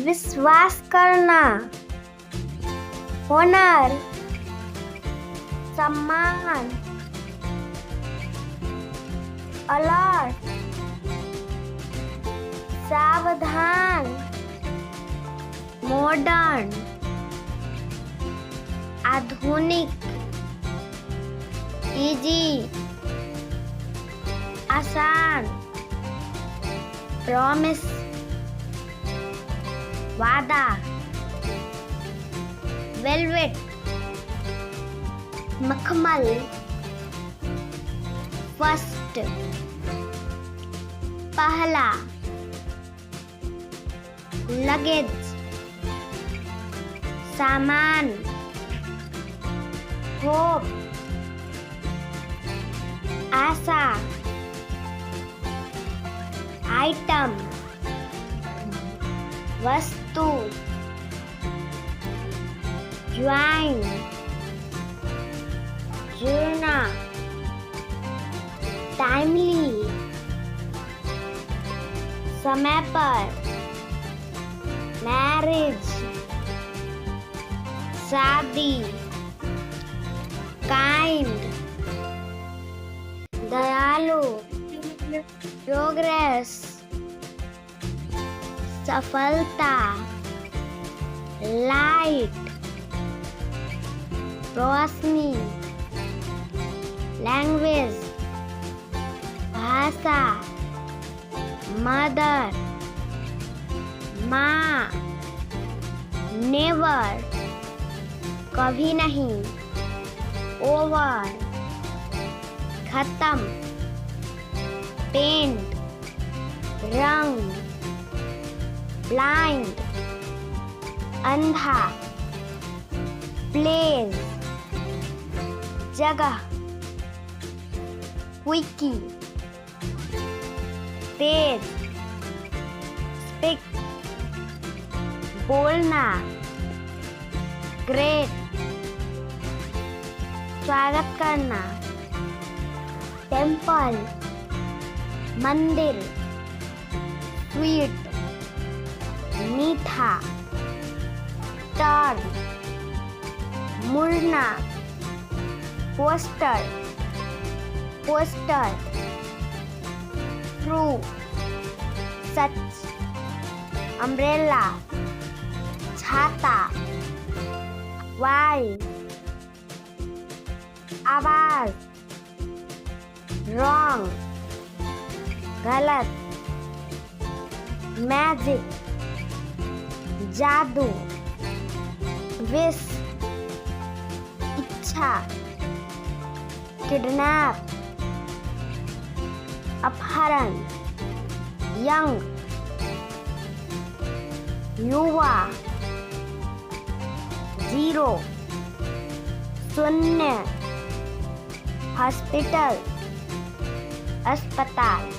विश्वास करना, होनर, सम्मान, अलर्ट, सावधान, मॉडर्न, आधुनिक, इजी, आसान, प्रॉमिस, वादा, वेलवेट, मखमल, फर्स्ट, पहला, लगेज, सामान, होप, आशा, आइटम, वस्तु, ज्वाइन, जुड़ना, टाइमली, समय पर, मैरिज, शादी, काइंड, दयालु, प्रोग्रेस, सफलता, लाइट, रोशनी, लैंग्वेज, भाषा, मदर, माँ, नेवर, कभी नहीं, ओवर, खत्म, पेंट, रंग, ब्लाइंड, अंधा, प्लेस, जगह, विकी, तेज, स्पीक, बोलना, ग्रेट, स्वागत करना, टेम्पल, मंदिर, स्वीट, मीठा, टर्न, मुड़ना, पोस्टर, पोस्टर, ट्रू, सच, अम्ब्रेला, छाता, वाई, आवाज, रॉन्ग, गलत, मैजिक, जादू, विश, इच्छा, किडनैप, अपहरण, यंग, युवा, जीरो, शून्य, हॉस्पिटल, अस्पताल।